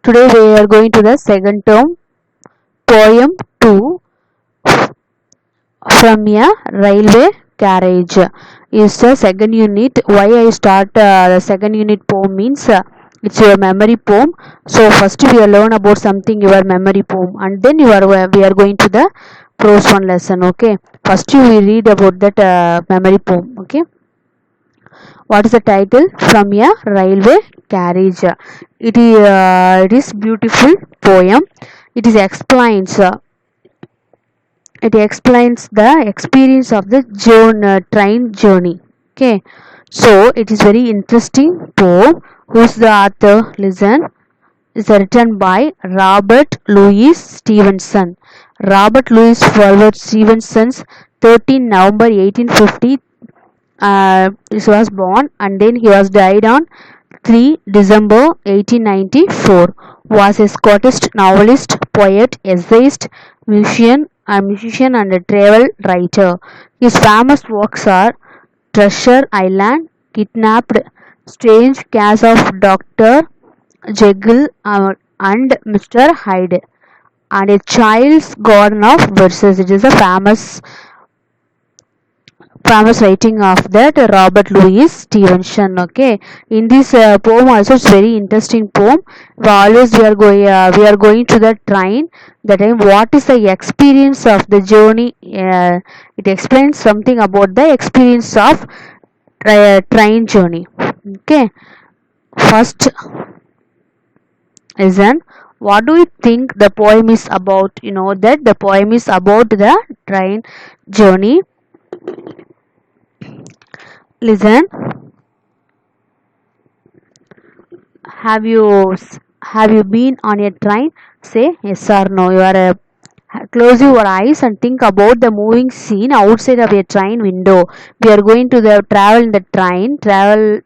Today we are going to the second term, poem 2, from a railway carriage. Is the second unit. Why I start the second unit poem means it's your memory poem. So first we are learn about something your memory poem, and then we are going to the prose one lesson. Okay. First you will read about that memory poem. Okay. What is the title? From a railway carriage. It is beautiful poem. It is explains. It explains the experience of the train journey. Okay, so it is very interesting poem. Who's the author? Listen. It's written by Robert Louis Stevenson. Robert Louis Forward Stevenson's 13 November 1850 he was born, and then he was died on 3 December 1894. Was a Scottish novelist, poet, essayist, musician and a travel writer. His famous works are Treasure Island, Kidnapped, Strange Case of Dr. Jekyll and Mr. Hyde, and A Child's Garden of Verses. It is a famous writing of that Robert Louis Stevenson. Okay, in this poem also it's very interesting poem. We are going to the train. The time, what is the experience of the journey? It explains something about the experience of train journey. Okay, first listen. What do you think the poem is about? You know that the poem is about the train journey. Listen. Have you been on a train? Say yes or no. Close your eyes and think about the moving scene outside of a train window. We are going to the travel in the train. Travel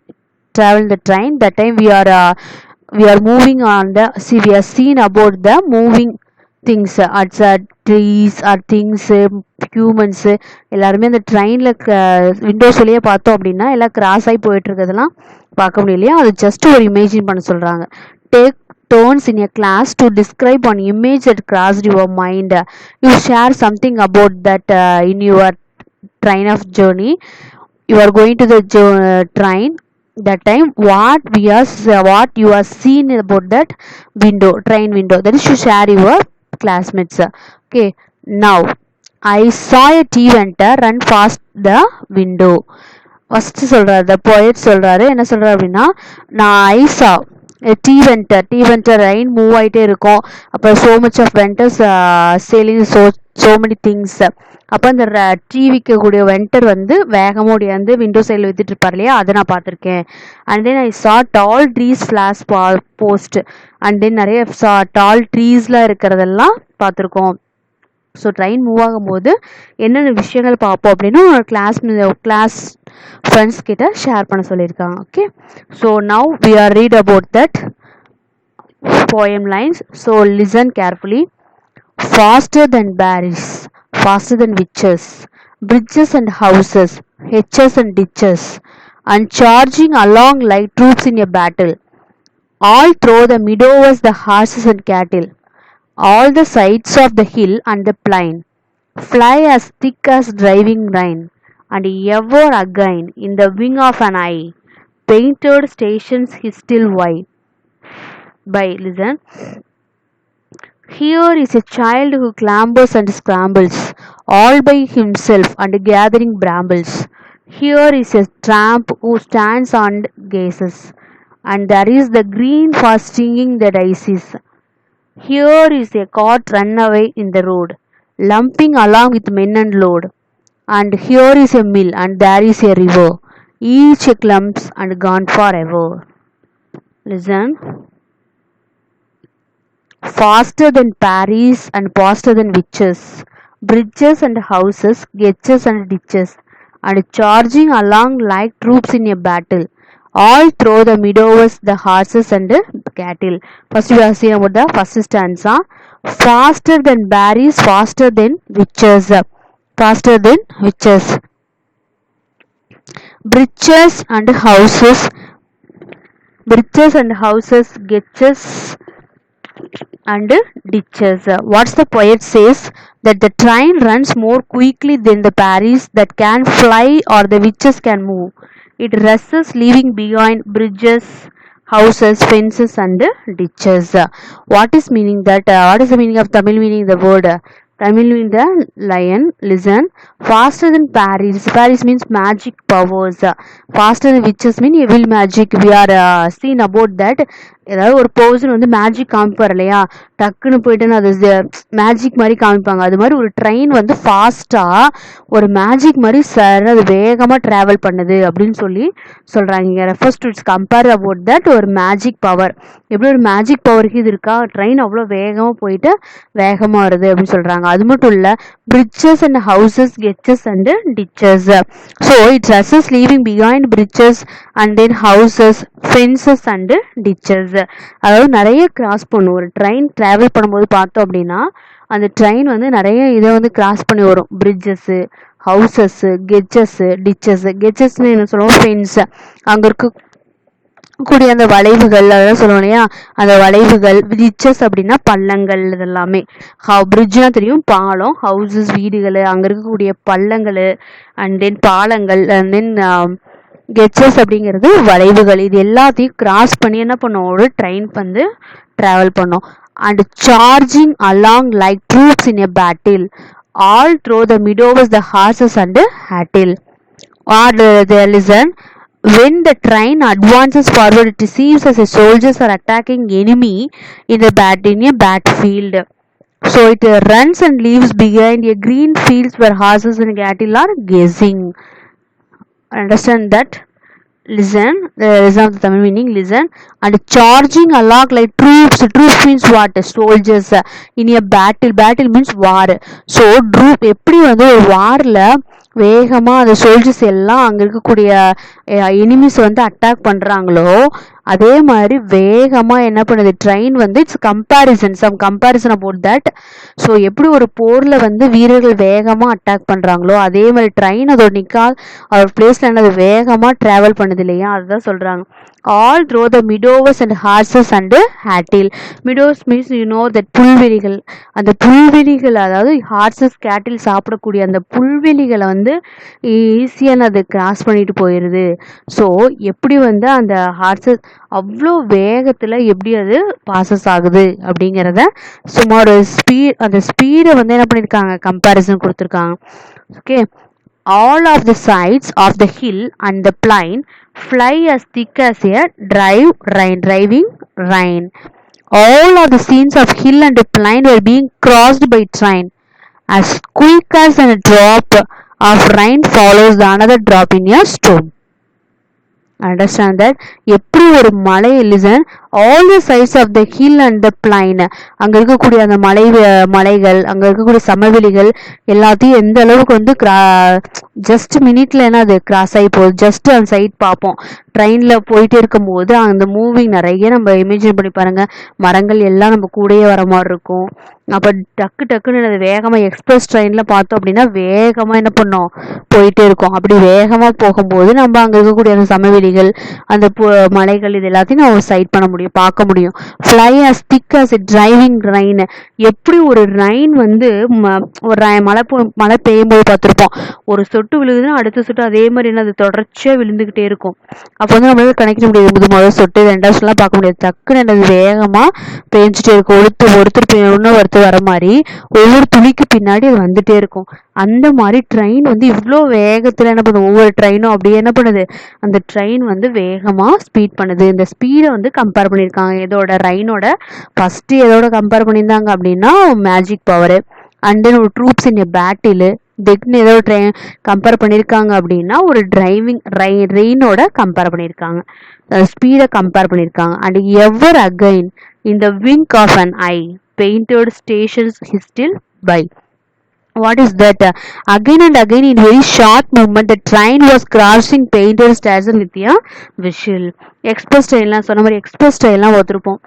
in the train. That time we are moving on the. See, we are seen about the moving things. It's trees or things, humans. எல்லாருமே அந்த ட்ரெயினில் Windows வழியே பார்த்தோம் அப்படின்னா எல்லாம் cross ஆகி போயிட்டு இருக்கிறதெல்லாம் பார்க்க முடியலையா. அது ஜஸ்ட் ஒரு இமேஜின் பண்ண சொல்கிறாங்க. Take turns in a class to describe an image that crossed your mind. You share something about that in your train of journey. You are going to the train. That time, what you are seen about that train window. That is to share your classmates. Okay. Now, I saw a T-venter run past the window. First சொல்றாரு, த poet சொல்றாரு. என்ன சொல்றாரு அப்படின்னா, நான் ஐசா tea venter Rhine move ஆகிட்டே இருக்கும். அப்போ so much of vendors selling so many things. அப்போ அந்த டீ விற்கக்கூடிய வென்டர் வந்து வேகமாக ஓடியாந்து விண்டோ சைடில் வித்துட்டு இருப்பார் இல்லையா, அதை நான் பார்த்துருக்கேன். அண்ட் தென் ஐ சா டால் trees flash post. And then நிறைய டால் ட்ரீஸ்லாம் இருக்கிறதெல்லாம் பார்த்துருக்கோம். ஸோ ட்ரெயின் மூவ் ஆகும்போது என்னென்ன விஷயங்கள் பார்ப்போம் அப்படின்னு கிளாஸ் ஃப்ரெண்ட்ஸ் கிட்ட ஷேர் பண்ண சொல்லியிருக்காங்க. Okay, so now we are read about that poem lines. So listen carefully. Faster than berries, faster than witches, bridges and houses, hedges and ditches, and charging along like troops in a battle. All through the meadows the horses and cattle, all the sides of the hill and the plain, fly as thick as driving rain, and ever again in the wing of an eye, painted stations his still wide. By listen. Here is a child who clambers and scrambles, all by himself and gathering brambles. Here is a tramp who stands and gazes, and there is the green for stinging the daisies. Here is a cart run away in the road, lumping along with men and load. And here is a mill, and there is a river, each a clumps and gone forever. Listen. Faster than Paris and faster than witches, bridges and houses, hedges and ditches, and charging along like troops in a battle. All through the meadows, the horses and the cattle. First we are seeing about the first stanza. Faster than berries, faster than witches, faster than witches. Bridges and houses, hedges and ditches. What's the poet says that the train runs more quickly than the Paris that can fly or the witches can move. It rushes, leaving behind bridges, houses, fences, and ditches. What is meaning that? What is the meaning of Tamil meaning the word? Tamil meaning the lion. Listen, faster than Paris. Paris means magic powers. Faster than witches mean evil magic. We are seen about that. ஏதாவது ஒரு person வந்து magic காமிப்பார் இல்லையா, டக்குன்னு போயிட்டு அது magic மாதிரி காமிப்பாங்க. அது மாதிரி ஒரு ட்ரெயின் வந்து ஃபாஸ்ட்டாக ஒரு மேஜிக் மாதிரி சார் அது வேகமாக ட்ராவல் பண்ணுது அப்படின்னு சொல்லி சொல்கிறாங்க. இங்கே refers to it's compare about that ஒரு மேஜிக் பவர். எப்படி ஒரு மேஜிக் பவருக்கு இது இருக்கா, ட்ரெயின் அவ்வளோ வேகமாக போயிட்டு வேகமாக வருது அப்படின்னு சொல்கிறாங்க. அது மட்டும் இல்லை, bridges and houses, hedges and ditches. So it's races leaving behind bridges and then houses, fences and ditches. அதாவது நிறைய கிராஸ் பண்ணும். ஒரு ட்ரெயின் ட்ராவல் பண்ணும்போது பார்த்தோம் அப்படின்னா அந்த ட்ரெயின் வந்து நிறைய இதை வந்து கிராஸ் பண்ணி வரும். Bridges, houses, hedges, ditches. கெச்சஸ்ன்னு என்ன சொல்லுவோம், ஃபென்ஸ். அங்கே இருக்க கூடிய அந்த வளைவுகள் அதெல்லாம் சொல்லுவோம் இல்லையா, அந்த வளைவுகள். டிச்சஸ் அப்படின்னா பள்ளங்கள். இதெல்லாமே பிரிட்ஜ்னா தெரியும், பாலம். ஹவுசஸ் வீடுகள், அங்கே இருக்கக்கூடிய பள்ளங்கள் அண்ட் தென் பாலங்கள் அண்ட் தென் கெச்சஸ் அப்படிங்கிறது வளைவுகள். இது எல்லாத்தையும் கிராஸ் பண்ணி என்ன பண்ணோம், ஒரு ட்ரெயின் வந்து ட்ராவல் பண்ணோம். And charging along like troops in a battle all through the meadows the horses and cattle are the listen. When the train advances forward, it seems as if soldiers are attacking enemy in a battlefield. So it runs and leaves behind a green fields where horses and cattle are grazing. Understand that? Listen, listen of the Tamil meaning. Listen. And charging along like troops. Troops means what? Soldiers in a battle. Battle means war. So troop எப்படி வந்து ஒரு வார்ல வேகமாக அந்த soldiers எல்லாம் அங்கே இருக்கக்கூடிய enemies வந்து attack பண்ணுறாங்களோ அதே மாதிரி வேகமாக என்ன பண்ணுது ட்ரெயின் வந்து. It's comparison, some comparison about that. So எப்படி ஒரு போரில் வந்து வீரர்கள் வேகமாக அட்டாக் பண்ணுறாங்களோ அதே மாதிரி ட்ரெயின் அதோட நிற்கால் அவர் பிளேஸில் அது வேகமாக ட்ராவல் பண்ணுது இல்லையா, அதுதான் சொல்கிறாங்க. All through the meadows and horses and cattle. Meadows means you know that புல்வெளிகள். அந்த புல்வெளிகள் அதாவது ஹார்சஸ் கேட்டில் சாப்பிடக்கூடிய அந்த புல்வெளிகளை வந்து ஈஸியாக அது கிராஸ் பண்ணிட்டு போயிடுது. ஸோ எப்படி வந்து அந்த ஹார்சஸ் அவ்வளோ வேகத்தில் எப்படி அது பாசஸ் ஆகுது அப்படிங்கிறத சும்மா ஒரு அந்த ஸ்பீடை வந்து என்ன பண்ணியிருக்காங்க, கம்பேரிசன் கொடுத்துருக்காங்க. Okay. All of the sides of the hill and the plain fly as thick as a driving rain. All of the scenes of hill and plain were being crossed by train. As quick as a drop of rain follows another drop in a stone. Understand that? எப்படி ஒரு மலை. Listen, all the sides of the hill and the plain. அங்கே இருக்கக்கூடிய அந்த மலைகள் அங்கே இருக்கக்கூடிய சமவெளிகள் எல்லாத்தையும் எந்த அளவுக்கு வந்து ஜஸ்ட் மினிட்ல என்ன அது கிராஸ் ஆகி போகுது. ஜஸ்ட் அந்த சைட் பார்ப்போம். ட்ரெயினில் போயிட்டே இருக்கும் போது அந்த மூவிங் நிறைய நம்ம இமேஜின் பண்ணி பாருங்க. மரங்கள் எல்லாம் நம்ம கூடயே வர மாதிரி இருக்கும். அப்போ டக்குன்னு அது வேகமாக எக்ஸ்பிரஸ் ட்ரெயினில் பார்த்தோம் அப்படின்னா வேகமாக என்ன பண்ணோம், போயிட்டே இருக்கும். அப்படி வேகமாக போகும்போது நம்ம அங்கே இருக்கக்கூடிய அந்த சமவெளிகள் அந்த மலைகள் இது எல்லாத்தையும் நம்ம சைட் பண்ண முடியும், பார்க்க முடியும். ஃப்ளை அஸ் திக் அஸ் டிரைவிங் ரெயின். எப்படி ஒரு ரெயின் வந்து ஒரு மழை பெய்யும் போது பார்த்துருப்போம், ஒரு சொட்டு விழுகுதுன்னா அடுத்த சொட்டு அதே மாதிரி என்ன அது தொடர்ச்சியாக விழுந்துக்கிட்டே இருக்கும். அப்போ வந்து நம்மளால கணக்கிட முடியாது, முதல் சொட்டு ரெண்டாவது சொல்லாம் பார்க்க முடியாது. டக்குன்னு என்னது வேகமாக பெஞ்சிட்டே இருக்கும். ஒருத்தர் வர மாதிரி ஒவ்வொரு துளிக்கு பின்னாடி அது வந்துட்டே இருக்கும். அந்த மாதிரி ட்ரெயின் வந்து இவ்வளோ வேகத்தில் என்ன பண்ணுது, ஒவ்வொரு ட்ரெயினும் அப்படியே என்ன பண்ணுது, அந்த ட்ரெயின் வந்து வேகமாக ஸ்பீட் பண்ணுது. இந்த ஸ்பீடை வந்து கம்பேர் பண்ணியிருக்காங்க இதோட ரெயினோட. ஃபஸ்ட்டு எதோட கம்பேர் பண்ணியிருந்தாங்க அப்படின்னா மேஜிக் பவர். அண்ட் தென் ஒரு ட்ரூப்ஸ் இன் எ பேட்டில். தென் ஏதோ கம்பேர் பண்ணியிருக்காங்க அப்படின்னா ஒரு ரெயினோட கம்பேர் பண்ணியிருக்காங்க, ஸ்பீடை கம்பேர் பண்ணியிருக்காங்க. And ever again in the wink of an eye painted stations whistle by. What is that? Again and again, in very short movement, the train was crossing painted station with a whistle. Express ட்ரெயின்லாம் சொன்ன மாதிரி express ட்ரெயின்லாம் ஒருத்திருப்போம்.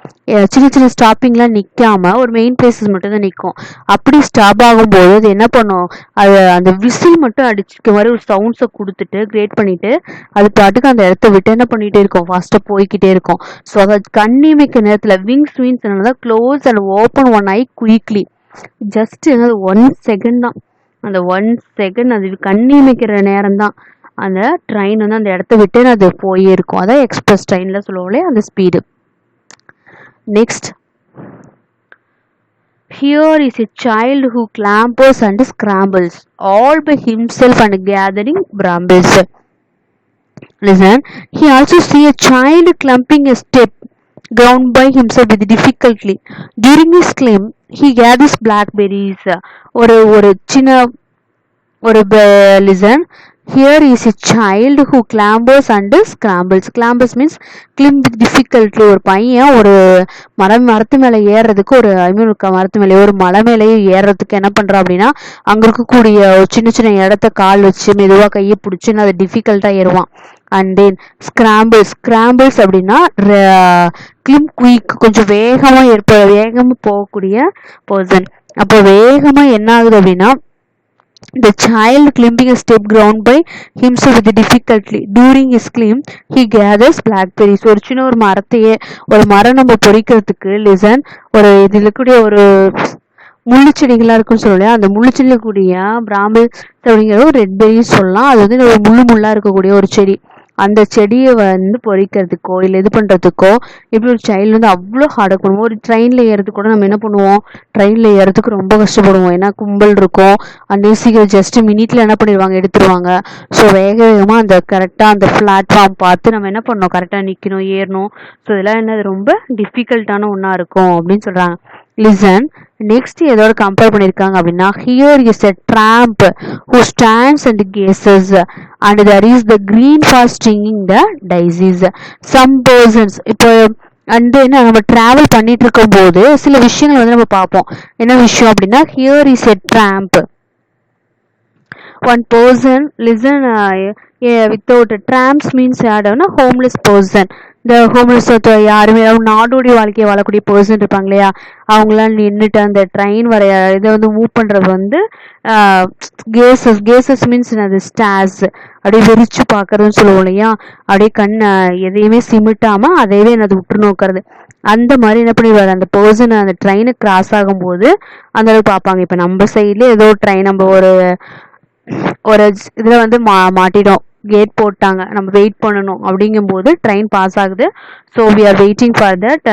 சின்ன சின்ன ஸ்டாப்பிங்லாம் நிற்காம ஒரு main places மட்டும் தான் நிற்கும். அப்படி ஸ்டாப் ஆகும்போது அது என்ன பண்ணும், அது அந்த விசில் மட்டும் அடிச்சுக்க மாதிரி ஒரு சவுண்ட்ஸை கொடுத்துட்டு கிரியேட் பண்ணிட்டு அது பாட்டுக்கு அந்த இடத்த விட்டு என்ன பண்ணிகிட்டே இருக்கும், ஃபாஸ்ட்டாக போய்கிட்டே இருக்கும். ஸோ அதை கண்ணிமைக்க நேரத்தில் விங்ஸ் தான் close and open one I quickly. Just 1 second தான், அந்த 1 செகண்ட் அது கண்ணிமைக்கிற நேரம் தான் அந்த ட்ரெயின் வந்து அந்த இடத்த விட்டு அது போயே இருக்கும். அதான் எக்ஸ்பிரஸ் ட்ரெயினில் சொல்லுவோம்லே அந்த speed. Next, here is a child who clambers and scrambles all by himself and gathering brambles. Listen, he also see a child clumping a step ground by himself with difficulty. During his climb, he gathers blackberries. ஒரு சின்ன ஒரு listen, here is a child who clambers and scrambles. Clambers means climb with difficulty. ஒரு பையன் ஒரு மரத்து மேலே ஏறுறதுக்கு மரத்து மேலே ஒரு மலை மேலேயே ஏறுறதுக்கு என்ன பண்ணுறான் அப்படின்னா, அங்கே இருக்கக்கூடிய சின்ன சின்ன இடத்த கால் வச்சு மெதுவாக கையை பிடிச்சின்னு அதை டிஃபிகல்ட்டாக ஏறுவான். அண்ட் தென் ஸ்கிராம்பிள்ஸ் அப்படின்னா கிளிம் குயிக், கொஞ்சம் வேகமாக போகக்கூடிய பர்சன். அப்போ வேகமாக என்ன ஆகுது அப்படின்னா, the child climbing a step ground by himself with difficulty. During his climb, he gathers blackberries. ஒரு சின்ன ஒரு மரம் நம்ம பொறிக்கிறதுக்கு லிசன், ஒரு இதில் கூடிய ஒரு முள்ளு செடிகளாக இருக்குன்னு சொல்லலையா, அந்த முள்ளு செடியில் கூடிய பிராம்பிள்ஸ் அப்படிங்கிற ஒரு ரெட் பெரிஸ் சொல்லலாம். அது வந்து ஒரு முள்ளாக இருக்கக்கூடிய ஒரு செடி. அந்த செடியை வந்து பொறிக்கிறதுக்கோ இல்லை இது பண்ணுறதுக்கோ எப்படி ஒரு சைல்டு வந்து அவ்வளோ ஹார்டாக பண்ணுவோம். ஒரு ட்ரெயினில் ஏறதுக்கு கூட நம்ம என்ன பண்ணுவோம், ட்ரெயினில் ஏறதுக்கு ரொம்ப கஷ்டப்படுவோம். ஏன்னா கும்பல் இருக்கும். அந்த சீக்கிரம் ஜஸ்ட் மினிட்ல என்ன பண்ணிடுவாங்க, எடுத்துருவாங்க. ஸோ வேகமாக அந்த கரெக்டாக அந்த பிளாட்ஃபார்ம் பார்த்து நம்ம என்ன பண்ணணும், கரெக்டாக நிற்கணும், ஏறணும். ஸோ இதெல்லாம் என்ன ரொம்ப டிஃபிகல்ட்டான ஒன்றா இருக்கும் அப்படின்னு சொல்கிறாங்க. லிசன், நெக்ஸ்ட் எதோட கம்பேர் பண்ணியிருக்காங்க அப்படின்னா, here is a Trump who stands and gazes and there is the green for stinging the daisies. Some persons, இப்போ வந்து என்ன நம்ம ட்ராவல் பண்ணிட்டு இருக்கும் போது சில விஷயங்கள் வந்து நம்ம பார்ப்போம். என்ன விஷயம் அப்படின்னா, here is a Trump. One person, listen, without tramps means யாருன்னா ஹோம்லெஸ் பர்சன். இந்த ஹோம்லெஸ் யாருமே நாடோடி வாழ்க்கையை வாழக்கூடிய பர்சன் இருப்பாங்க இல்லையா, அவங்களாம் நின்றுட்டு அந்த ட்ரெயின் வர இதை வந்து மூவ் பண்ணுறது வந்து கேசஸ் மீன்ஸ் அது ஸ்டார்ஸ், அப்படியே விரிச்சு பார்க்கறதுன்னு சொல்லுவோம் இல்லையா, அப்படியே எதையுமே சிமிட்டாமல் அதையவே என்னது உற்று நோக்கிறது. அந்த மாதிரி என்ன பண்ணிடுவார், அந்த பர்சன் அந்த ட்ரெயினை கிராஸ் ஆகும்போது அந்த அளவுக்கு பார்ப்பாங்க. இப்போ நம்ம சைட்லேயே ஏதோ ட்ரெயின் நம்ம ஒரு இதில் வந்து மாட்டிடும், கேட் போட்டாங்க, நம்ம வெயிட் பண்ணணும். அப்படிங்கும்போது ட்ரெயின் பாஸ் ஆகுது. So we are waiting for that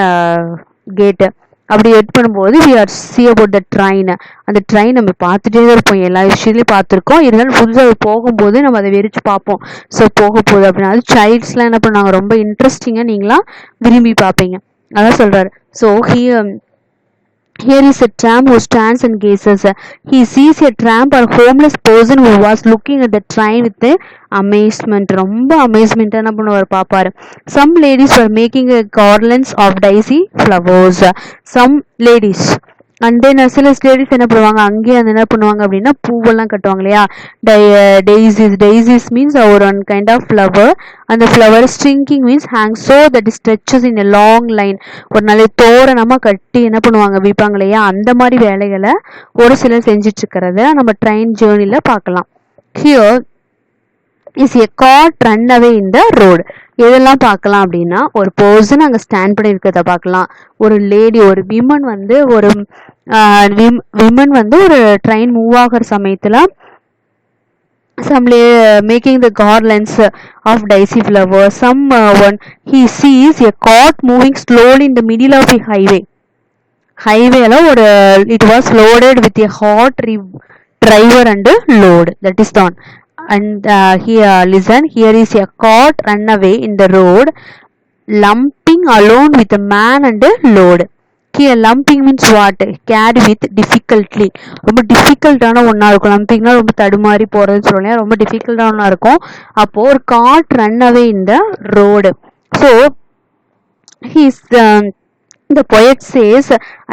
gate. அப்படி வெயிட் பண்ணும்போது we are see about the train. அந்த ட்ரெயின் நம்ம பார்த்துட்டே தான் இருப்போம், எல்லா விஷயத்துலையும் பார்த்துருக்கோம். இருந்தாலும் புதுசாக போகும்போது நம்ம அதை வெறிச்சு பார்ப்போம். ஸோ போக போகுது அப்படின்னா அது சைல்ட்ஸ்லாம் என்ன பண்ணுவாங்க, ரொம்ப இன்ட்ரெஸ்டிங்காக நீங்களாம் விரும்பி பார்ப்பீங்க. அதான் சொல்கிறாரு. So Here is a tramp who stands and gazes. He sees a tramp or homeless person who was looking at the train with amazement. ரொம்ப amazement என்ன பண்ணுவார், பார்ப்பாரு. Some ladies were making a garlands of daisy flowers. Some ladies and then சில ladies என்ன பண்ணுவாங்க, அங்கேயே அந்த என்ன பண்ணுவாங்க அப்படின்னா பூவெல்லாம் கட்டுவாங்க இல்லையா, டெய்சிஸ் மீன்ஸ் ஒரு ஒன் கைண்ட் ஆஃப் ஃப்ளவர். அந்த flower stringing means hang so that stretches in a long line. ஒரு நல்ல தோரணமாக கட்டி என்ன பண்ணுவாங்க, விற்பாங்க இல்லையா. அந்த மாதிரி வேலைகளை ஒரு சிலர் செஞ்சிட்டு இருக்கிறத நம்ம ட்ரெயின் ஜேர்னியில் பார்க்கலாம். Here is a cart run away in the road. எதெல்லாம் பார்க்கலாம் அப்படின்னா, ஒரு பர்சன் அங்கே ஸ்டாண்ட் பண்ணி இருக்கிறத பார்க்கலாம். ஒரு லேடி, ஒரு விமன் வந்து ஒரு ட்ரெயின் மூவ் ஆகிற சமயத்தில் making the garlands of daisy flowers. Someone he sees a cart moving slowly in the middle of a highway ஒரு it was loaded with a hot driver and load, that is done. And here listen, here is a cart run away in the road lumping alone with a man and a load. Here lumping means what, carry with difficulty. ரொம்ப டிஃபிகல்ட்டான ஒன்றா இருக்கும். லம்பிங்னா ரொம்ப தடுமாறி போகிறதுன்னு சொல்லலாம், ரொம்ப டிஃபிகல்ட்டான ஒன்றா இருக்கும். அப்போது ஒரு காட் ரன் அவே இந்த road. So he's The poet says,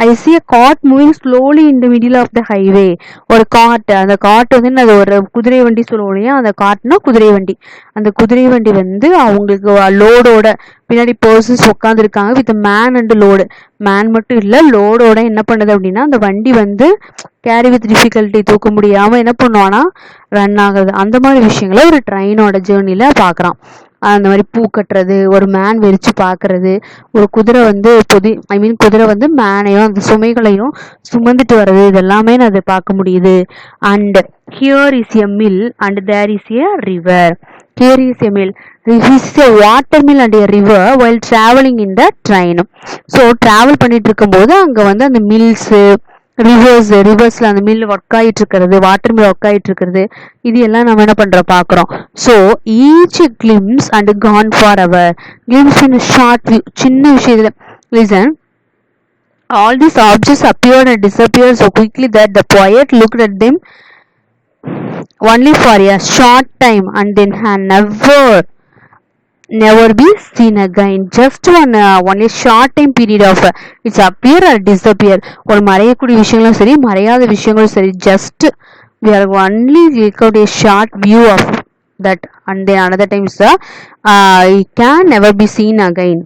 I see a cart moving slowly in the middle of the highway. ஒரு காட், அந்த காட் வந்து அது ஒரு குதிரை வண்டி சொல்லுவோம் இல்லையா, அந்த காட்னா குதிரை வண்டி. அந்த குதிரை வண்டி வந்து அவங்களுக்கு லோடோட பின்னாடி பர்சன்ஸ் உட்காந்துருக்காங்க with man and load. Man மட்டும் இல்லை, லோடோட என்ன பண்ணுது அப்படின்னா அந்த வண்டி வந்து கேரி வித் டிஃபிகல்ட்டி தூக்க முடியாமல் என்ன பண்ணுவான்னா ரன் ஆகுது. அந்த மாதிரி விஷயங்களை ஒரு ட்ரெயினோட ஜேர்னியில் பார்க்குறான். அந்த மாதிரி பூ கட்டுறது, ஒரு மேன் வெறிச்சு பார்க்கறது, ஒரு குதிரை வந்து குதிரை வந்து மேனையும் அந்த சுமைகளையும் சுமந்துட்டு வர்றது, இதெல்லாமே நான் அதை பார்க்க முடியுது. And here is a mill and there is a river. Here is a mill, this is a water mill and a river while traveling in the train. So travel பண்ணிட்டு இருக்கும்போது அங்கே வந்து அந்த மில்ஸு ரிவர்ஸ்ல அந்த மில் ஒர்க் ஆகிட்டு இருக்கிறது, water mill work ஆகிட்டு இருக்கிறது, இது எல்லாம் நம்ம என்ன பண்றோம் பார்க்குறோம். So each glimpse and gone for ever. Glimpse in short view, சின்ன விஷயத்துல. Listen, all these objects appeared and disappeared so quickly that the poet looked at them only for a short time and then had never be seen again. Just one short time period of it's appear or disappear. ஒரு மறையக்கூடிய விஷயங்களும் சரி, மறையாத விஷயங்களும் சரி, just we are only record a short view of that and then another times it can never be seen again.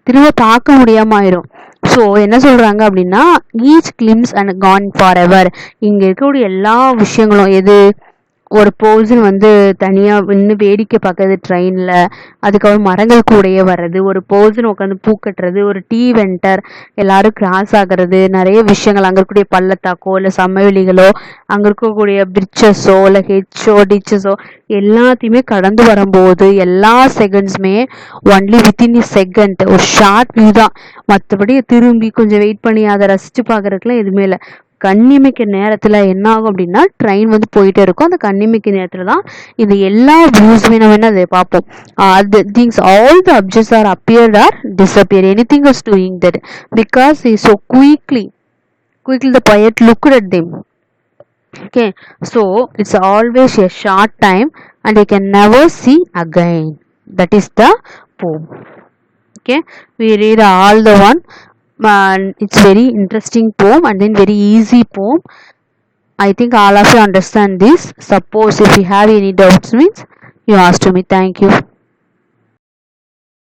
திரும்ப பார்க்க முடியாம ஆயிரும். ஸோ என்ன சொல்றாங்க அப்படின்னா each glimpse and gone for ever. இங்க இருக்கக்கூடிய எல்லா விஷயங்களும் எது, ஒரு பர்சன் வந்து தனியாக நின்று வேடிக்கை பார்க்கறது ட்ரெயினில், அதுக்கப்புறம் மரங்கள் கூடயே வர்றது, ஒரு பர்சன் உட்காந்து பூ கட்டுறது, ஒரு டீ வெண்டர் எல்லாரும் கிராஸ் ஆகிறது, நிறைய விஷயங்கள் அங்கே இருக்கக்கூடிய பள்ளத்தாக்கோ இல்லை சமவெளிகளோ, அங்கே இருக்கக்கூடிய பிரிட்ஜஸோ இல்லை ஹெட்ஸோ டிச்சஸோ எல்லாத்தையுமே கடந்து வரும்போது எல்லா செகண்ட்ஸுமே ஒன்லி வித்தின் செகண்ட் ஒரு ஷார்ட் வியூ தான். மற்றபடி திரும்பி கொஞ்சம் வெயிட் பண்ணி அதை ரசித்து பார்க்குறதுக்குலாம் எதுவுமே இல்லை. கண்ணிமைக்க நேரத்தில் என்ன ஆகும் அப்படின்னா ட்ரெயின் வந்து போயிட்டே இருக்கும். அந்த கண்ணிமைக்க நேரத்தில் தான் இந்த எல்லா வியூஸுமே நம்ம என்ன அதை பார்ப்போம். the things all the objects are appeared or disappear, anything is doing that because he so quickly the poet looked at them. Okay, so it's always a short time and you can never see again. That is the poem. Okay, we read all the one. It's very interesting poem and then very easy poem. I think all of you understand this. Suppose if you have any doubts means you ask to me. Thank you.